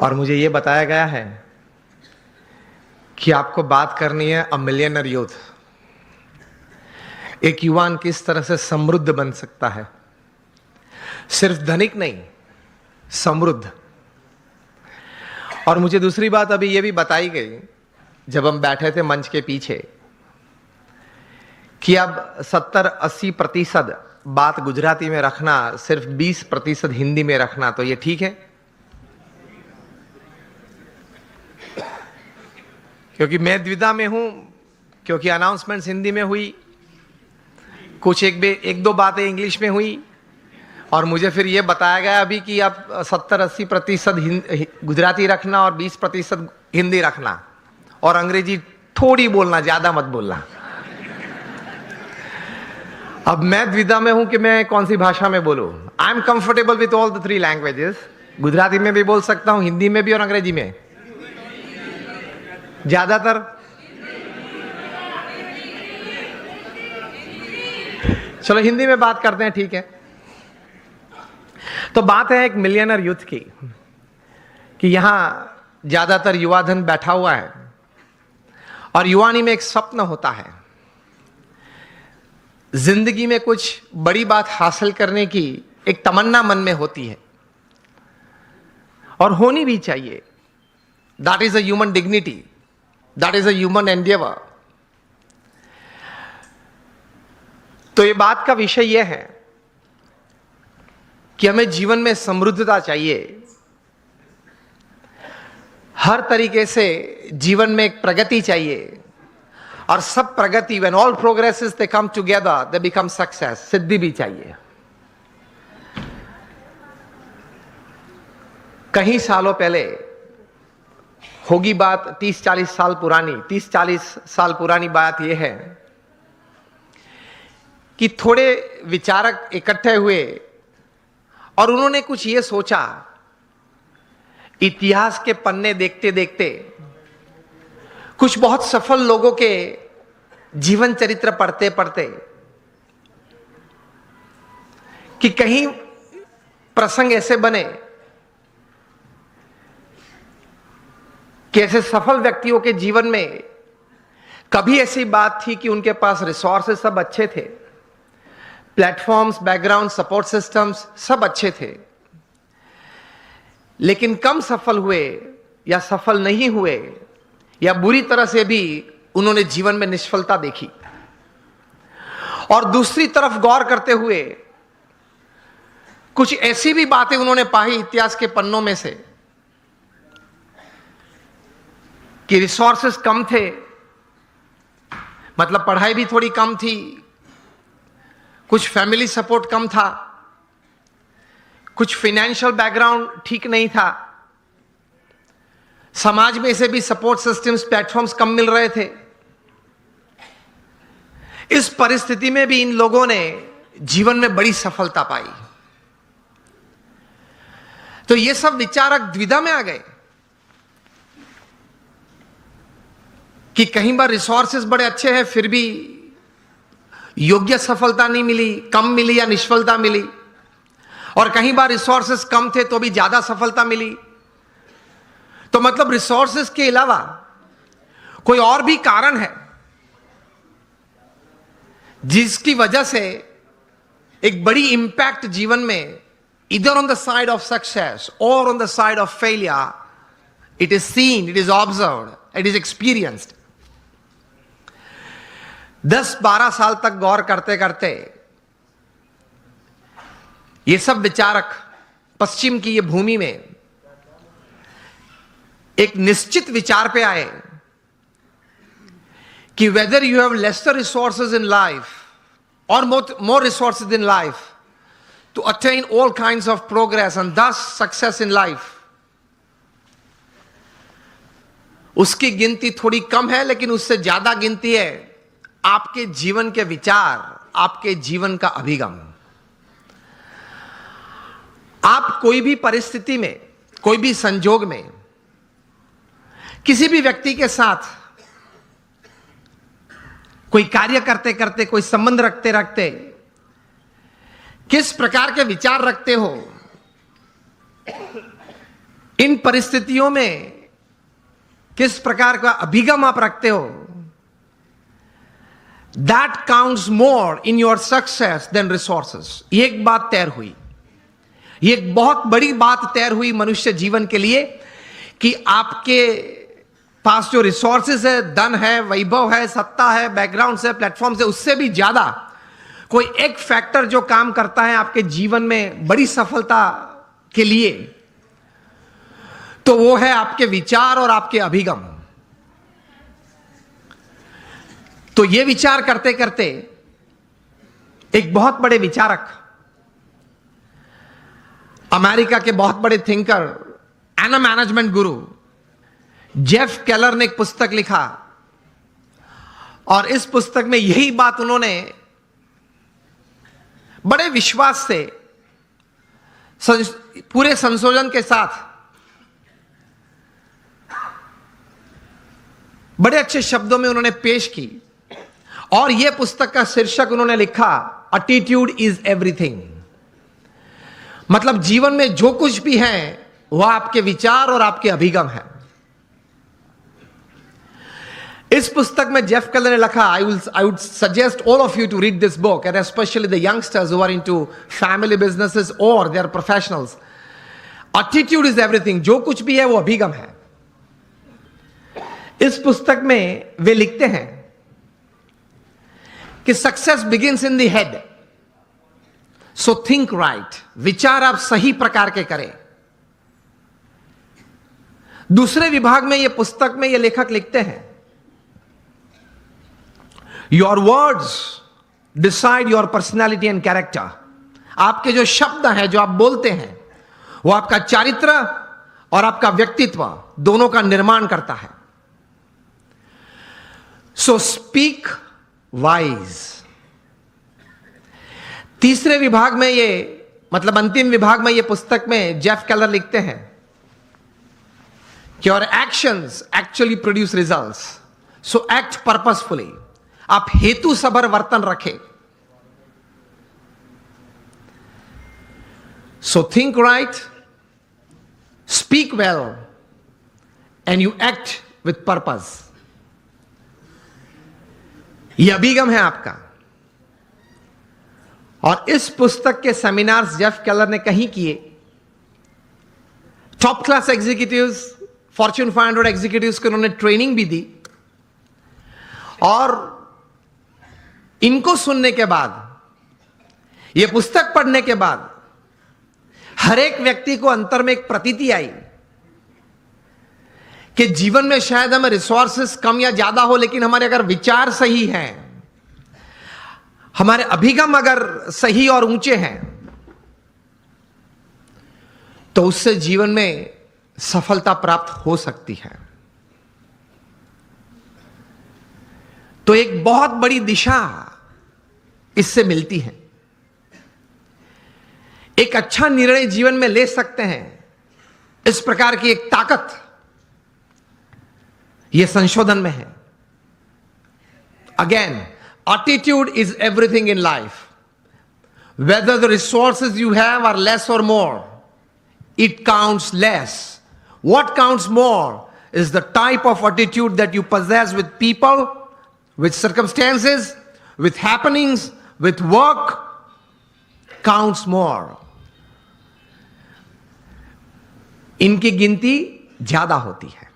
और मुझे ये बताया गया है कि आपको बात करनी है अ मिलियनर यूथ। एक युवान किस तरह से समृद्ध बन सकता है, सिर्फ धनिक नहीं, समृद्ध। और मुझे दूसरी बात अभी ये भी बताई गई जब हम बैठे थे मंच के पीछे कि अब 70-80% बात गुजराती में रखना, सिर्फ 20% हिंदी में रखना, तो ये ठीक है? क्योंकि मैं द्विधा में हूं, क्योंकि अनाउंसमेंट्स हिंदी में हुई, कुछ एक दो बातें इंग्लिश में हुई, और मुझे फिर ये बताया गया अभी कि आप 70-80% गुजराती रखना और 20% हिंदी रखना, और अंग्रेजी थोड़ी बोलना, ज्यादा मत बोलना। अब मैं द्विधा में हूं कि मैं कौन सी भाषा में बोलूं। I am comfortable with all the 3 languages. Gujarati में भी बोल सकता हूं, हिंदी में भी और अंग्रेजी में। ज्यादातर चलो हिंदी में बात करते हैं, ठीक है। तो बात है एक मिलियनर यूथ की कि यहां ज्यादातर युवा धन बैठा हुआ है और युवानी में एक स्वप्न होता है, जिंदगी में कुछ बड़ी बात हासिल करने की एक तमन्ना मन में होती है, और होनी भी चाहिए। That is a human dignity, that is a human Endeavour. तो ये बात का विषय यह है कि हमें जीवन में समृद्धता चाहिए, हर तरीके से जीवन में एक प्रगति चाहिए, और सब प्रगति, when all progresses they come together they become success, सिद्धि भी चाहिए। कहीं सालों पहले होगी बात, 30-40 साल पुरानी, 30-40 साल पुरानी बात यह है कि थोड़े विचारक इकट्ठे हुए और उन्होंने कुछ ये सोचा, इतिहास के पन्ने देखते देखते, कुछ बहुत सफल लोगों के जीवन चरित्र पढ़ते पढ़ते, कि कहीं प्रसंग ऐसे बने कि ऐसे सफल व्यक्तियों के जीवन में कभी ऐसी बात थी कि उनके पास रिसोर्सेस सब अच्छे थे, प्लेटफॉर्म्स, बैकग्राउंड, सपोर्ट सिस्टम्स सब अच्छे थे, लेकिन कम सफल हुए या सफल नहीं हुए, या बुरी तरह से भी उन्होंने जीवन में निष्फलता देखी। और दूसरी तरफ गौर करते हुए कुछ ऐसी भी बातें उन्होंने पाई इतिहास के पन्नों में से कि रिसोर्सेस कम थे, मतलब पढ़ाई भी थोड़ी कम थी, कुछ फैमिली सपोर्ट कम था, कुछ फाइनेंशियल बैकग्राउंड ठीक नहीं था, समाज में से भी सपोर्ट सिस्टम्स, प्लेटफॉर्म्स कम मिल रहे थे। इस परिस्थिति में भी इन लोगों ने जीवन में बड़ी सफलता पाई। तो ये सब विचारक द्विधा में आ गए कि कहीं बार रिसोर्सेस बड़े अच्छे हैं फिर भी योग्य सफलता नहीं मिली, कम मिली या निष्फलता मिली, और कहीं बार रिसोर्सेस कम थे तो भी ज्यादा सफलता मिली। तो मतलब रिसोर्सेस के अलावा कोई और भी कारण है जिसकी वजह से एक बड़ी इंपैक्ट जीवन में, इधर on the side of success और on the side of failure, it is seen, it is observed, it is experienced. 10-12 साल तक गौर करते करते ये सब विचारक पश्चिम की ये भूमि में एक निश्चित विचार पे आए कि whether you have lesser resources in life और more resources in life to attain all kinds of progress and thus success in life, उसकी गिनती थोड़ी कम है, लेकिन उससे ज्यादा गिनती है आपके जीवन के विचार, आपके जीवन का अभिगम। आप कोई भी परिस्थिति में, कोई भी संजोग में, किसी भी व्यक्ति के साथ कोई कार्य करते करते, कोई संबंध रखते रखते किस प्रकार के विचार रखते हो, इन परिस्थितियों में किस प्रकार का अभिगम आप रखते हो, that counts more in your success than resources. ये एक बात तैर हुई, ये एक बहुत बड़ी बात तैर हुई मनुष्य जीवन के लिए कि आपके पास जो रिसोर्सेस है, धन है, वैभव है, सत्ता है, बैकग्राउंड है, प्लेटफॉर्म है, उससे भी ज्यादा कोई एक फैक्टर जो काम करता है आपके जीवन में बड़ी सफलता के लिए, तो वो है आपके विचार और आपके अभिगम। तो ये विचार करते करते एक बहुत बड़े विचारक, अमेरिका के बहुत बड़े thinker and management Guru Jeff Keller ने एक पुस्तक लिखा, और इस पुस्तक में यही बात उन्होंने बड़े विश्वास से पूरे संशोधन के साथ बड़े अच्छे शब्दों में उन्होंने पेश की। और यह पुस्तक का शीर्षक उन्होंने लिखा, एटीट्यूड इज एवरीथिंग। मतलब जीवन में जो कुछ भी है वह आपके विचार और आपके अभिगम है। इस पुस्तक में जेफ केलर ने लिखा, I would suggest all of you to read this book, and specially the youngsters who are into family businesses और they are professionals. Attitude is everything. जो कुछ भी है वो अभिगम है। इस पुस्तक में वे लिखते हैं कि success begins in the head, so think right. विचार आप सही प्रकार के करें। दूसरे विभाग में यह पुस्तक में यह लेखक लिखते हैं, your words decide your personality and character. आपके जो शब्द हैं, जो आप बोलते हैं, वो आपका चारित्र और आपका व्यक्तित्व दोनों का निर्माण करता है। So speak wise. तीसरे विभाग में ये, मतलब अंतिम विभाग में ये पुस्तक में जेफ केलर लिखते हैं कि your actions actually produce results, so act purposefully. आप हेतु सभर वर्तन रखें। So think right, speak well and you act with purpose. यह अभिगम है आपका। और इस पुस्तक के सेमिनार्स जेफ केलर ने कहीं किए। Top class executives, Fortune 500 executives को उन्होंने ट्रेनिंग भी दी। और इनको सुनने के बाद, यह पुस्तक पढ़ने के बाद, हर एक व्यक्ति को अंतर में एक प्रतीति आई कि जीवन में शायद हमें रिसोर्सेस कम या ज्यादा हो, लेकिन हमारे अगर विचार सही हैं, हमारे अभिगम अगर सही और ऊंचे हैं, तो उससे जीवन में सफलता प्राप्त हो सकती है। तो एक बहुत बड़ी दिशा इससे मिलती है। एक अच्छा निर्णय जीवन में ले सकते हैं। इस प्रकार की एक ताकत यह संशोधन में है। Again, attitude is everything in life. Whether the resources you have are less और more, it counts less. What counts more is the type of attitude that you possess with people, with circumstances, with happenings, with work, counts more. इनकी गिनती ज्यादा होती है।